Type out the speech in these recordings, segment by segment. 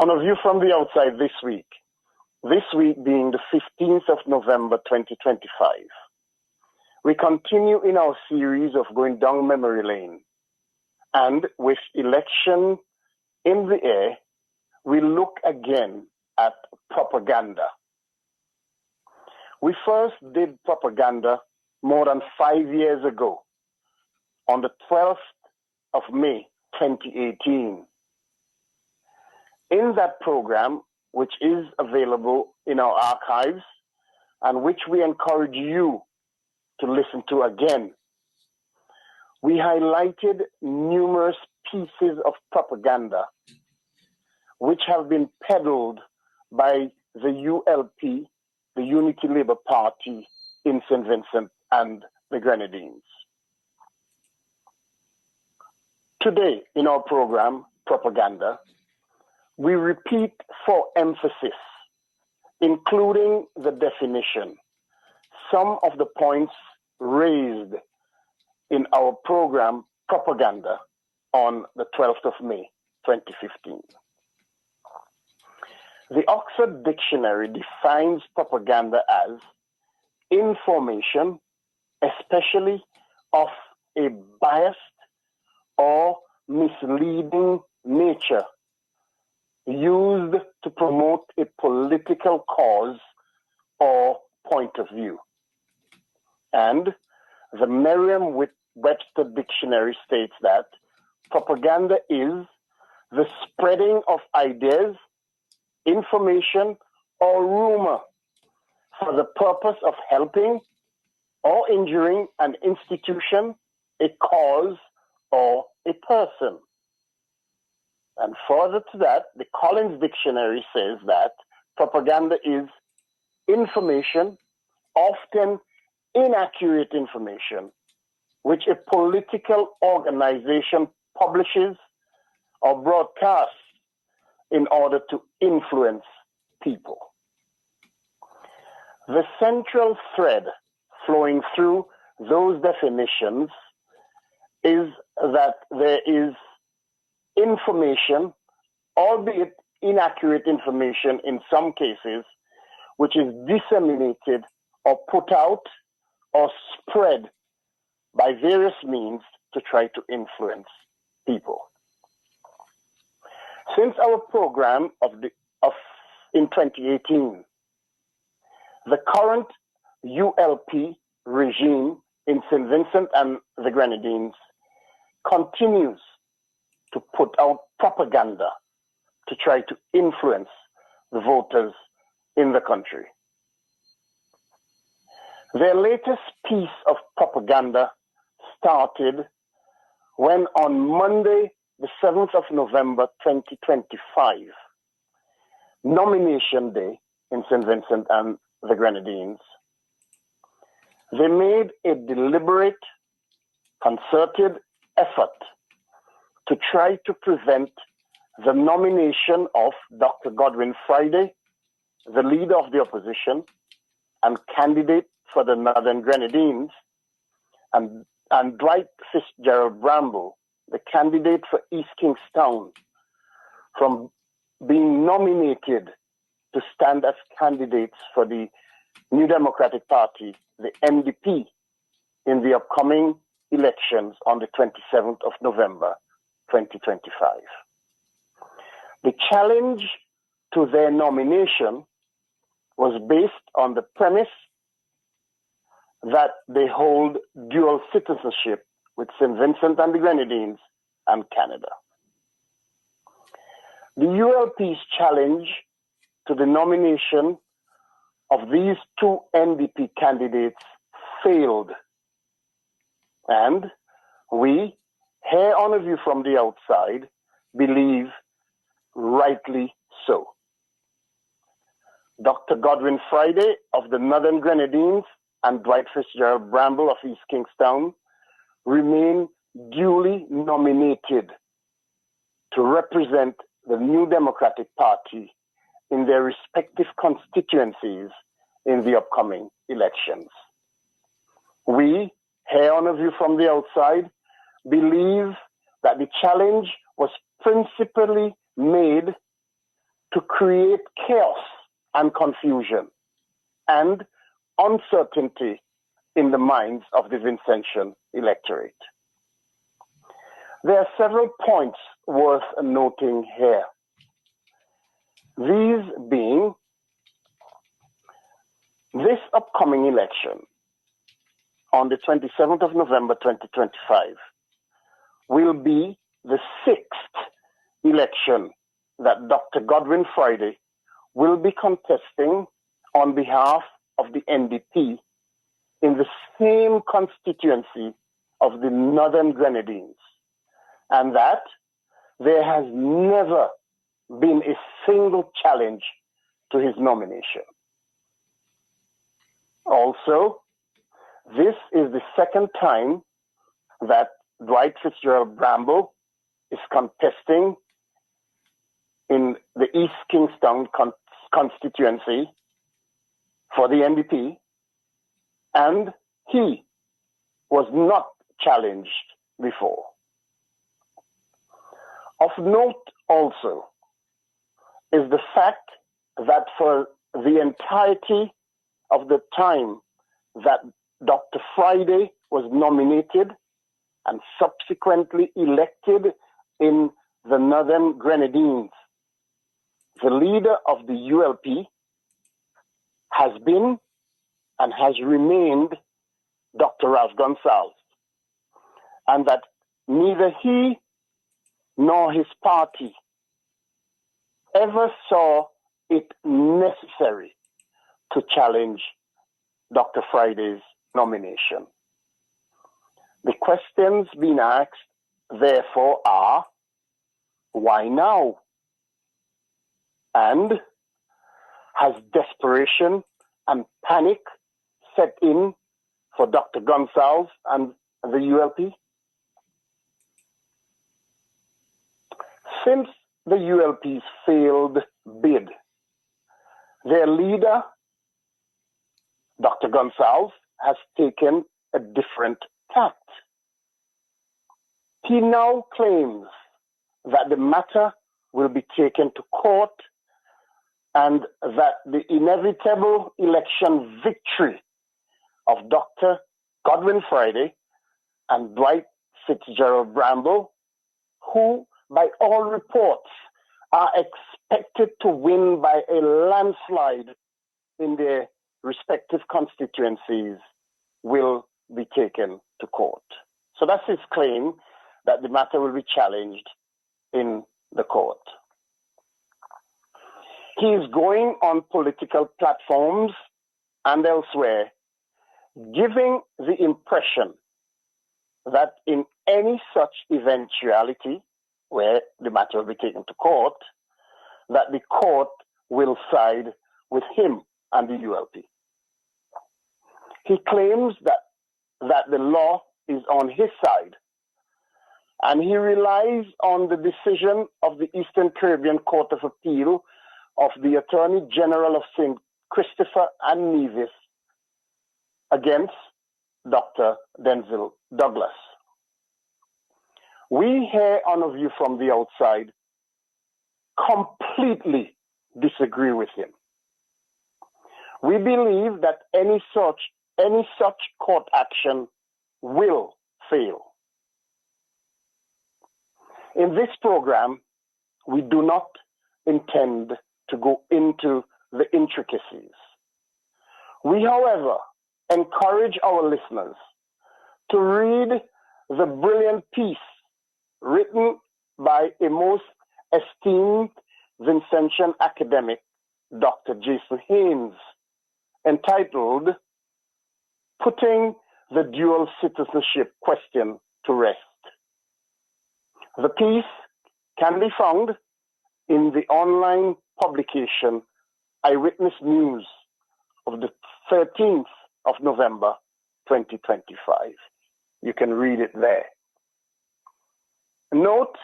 On a view from the outside this week being the 15th of November 2025, we continue in our series of going down memory lane. And with election in the air, we look again at propaganda. We first did propaganda more than 5 years ago, on the 12th of May 2018. In that program, which is available in our archives and which we encourage you to listen to again, we highlighted numerous pieces of propaganda which have been peddled by the ULP, the Unity Labour Party in St. Vincent and the Grenadines. Today in our program, Propaganda, we repeat for emphasis, including the definition, some of the points raised in our program, Propaganda, on the 12th of May, 2015. The Oxford Dictionary defines propaganda as information, especially of a biased or misleading nature, used to promote a political cause or point of view. And the Merriam-Webster Dictionary states that propaganda is the spreading of ideas, information, or rumor for the purpose of helping or injuring an institution, a cause, or a person. And further to that, the Collins Dictionary says that propaganda is information, often inaccurate information, which a political organization publishes or broadcasts in order to influence people. The central thread flowing through those definitions is that there is information, albeit inaccurate information in some cases, which is disseminated or put out or spread by various means to try to influence people. Since our program in 2018, the current ULP regime in St. Vincent and the Grenadines continues to put out propaganda to try to influence the voters in the country. Their latest piece of propaganda started when on Monday, the 7th of November 2025, nomination day in St. Vincent and the Grenadines, they made a deliberate, concerted effort to try to prevent the nomination of Dr. Godwin Friday, the leader of the opposition and candidate for the Northern Grenadines, and Dwight Fitzgerald Bramble, the candidate for East Kingstown, from being nominated to stand as candidates for the New Democratic Party, the NDP, in the upcoming elections on the 27th of November, 2025. The challenge to their nomination was based on the premise that they hold dual citizenship with St. Vincent and the Grenadines and Canada. The ULP's challenge to the nomination of these two NDP candidates failed. And we, here on a view from the outside, believe rightly so. Dr. Godwin Friday of the Northern Grenadines and Dwight Fitzgerald Bramble of East Kingstown remain duly nominated to represent the New Democratic Party in their respective constituencies in the upcoming elections. We, here on a view from the outside, believe that the challenge was principally made to create chaos and confusion and uncertainty in the minds of the Vincentian electorate. There are several points worth noting here. These being, this upcoming election on the 27th of November 2025 will be the 6th election that Dr. Godwin Friday will be contesting on behalf of the NDP in the same constituency of the Northern Grenadines, and that there has never been a single challenge to his nomination. Also, this is the second time that Dwight Fitzgerald Bramble is contesting in the East Kingstown constituency for the NDP, and he was not challenged before. Of note also is the fact that for the entirety of the time that Dr. Friday was nominated and subsequently elected in the Northern Grenadines, the leader of the ULP has been and has remained Dr. Ralph Gonsalves, and that neither he nor his party ever saw it necessary to challenge Dr. Friday's nomination. The questions being asked, therefore, are, why now? And has desperation and panic set in for Dr. Gonsalves and the ULP? Since the ULP's failed bid, their leader, Dr. Gonsalves, has taken a different tact. He now claims that the matter will be taken to court and that the inevitable election victory of Dr. Godwin Friday and Dwight Fitzgerald Bramble, who by all reports are expected to win by a landslide in their respective constituencies, will be taken to court. So that's his claim, that the matter will be challenged in the court. He is going on political platforms and elsewhere, giving the impression that in any such eventuality where the matter will be taken to court, that the court will side with him and the ULP. He claims that the law is on his side, and he relies on the decision of the Eastern Caribbean Court of Appeal of the Attorney General of St. Christopher and Nevis against Dr. Denzil Douglas. We here on A View from the Outside completely disagree with him. We believe that any such court action will fail. In this program, we do not intend to go into the intricacies. We, however, encourage our listeners to read the brilliant piece written by a most esteemed Vincentian academic, Dr. Jason Haynes, entitled Putting the Dual Citizenship Question to Rest. The piece can be found in the online publication Eyewitness News of the 13th of November 2025. You can read it there. Note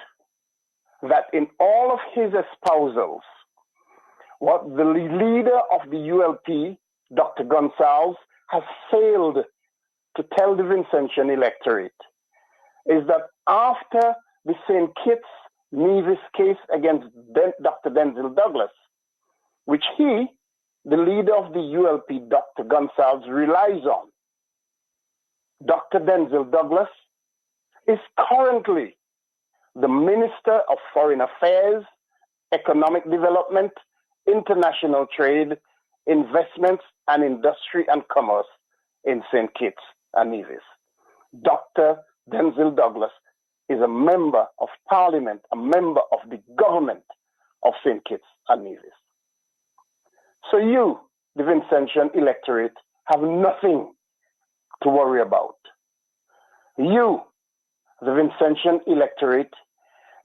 that in all of his espousals, what the leader of the ULP, Dr. Gonsalves, has failed to tell the Vincentian electorate is that after the St. Kitts Nevis case against Dr. Denzil Douglas, which he, the leader of the ULP, Dr. Gonsalves, relies on. Dr. Denzil Douglas is currently the Minister of Foreign Affairs, Economic Development, International Trade, Investments, and Industry and Commerce in St. Kitts and Nevis. Dr. Denzil Douglas is a member of Parliament, a member of the government of St. Kitts and Nevis. So you, the Vincentian electorate, have nothing to worry about. You, the Vincentian electorate,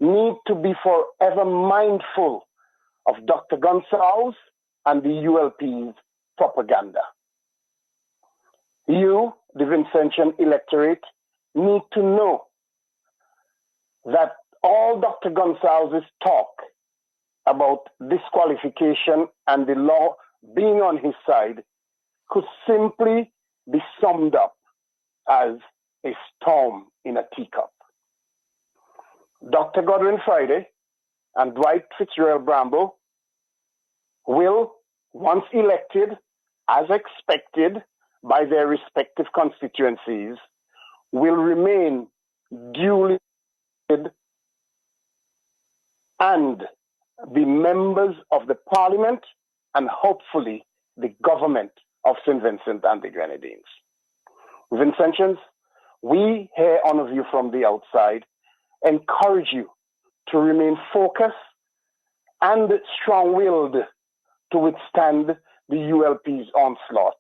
need to be forever mindful of Dr. Gonsalves and the ULP's propaganda. You, the Vincentian electorate, need to know that all Dr. Gonsalves' talk about disqualification and the law being on his side could simply be summed up as a storm in a teacup. Dr. Godwin Friday and Dwight Fitzgerald Bramble will, once elected, as expected by their respective constituencies, will remain duly elected and be members of the Parliament and hopefully the government of St. Vincent and the Grenadines. Vincentians, we here on A View from the Outside encourage you to remain focused and strong-willed to withstand the ULP's onslaught.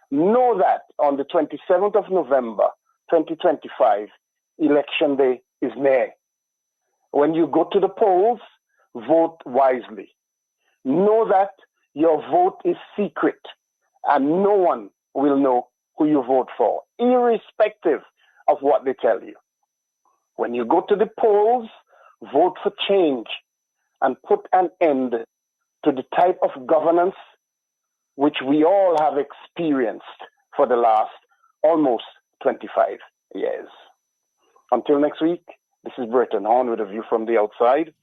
Know that on the 27th of November, 2025, Election Day is near. When you go to the polls, vote wisely. Know that your vote is secret and no one will know who you vote for, irrespective of what they tell you. When you go to the polls, vote for change and put an end to the type of governance which we all have experienced for the last almost 25 years. Until next week, this is Brereton Horne with A View from the Outside,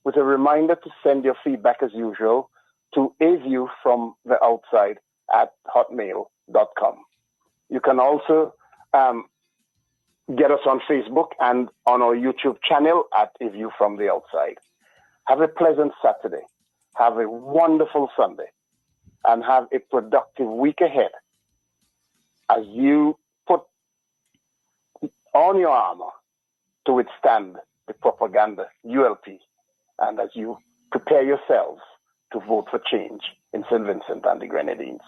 with a reminder to send your feedback as usual to aviewfromtheoutside@hotmail.com. You can also get us on Facebook and on our YouTube channel at A View from the Outside. Have a pleasant Saturday. Have a wonderful Sunday. And have a productive week ahead as you put on your armor to withstand the propaganda ULP and as you prepare yourselves to vote for change in St. Vincent and the Grenadines.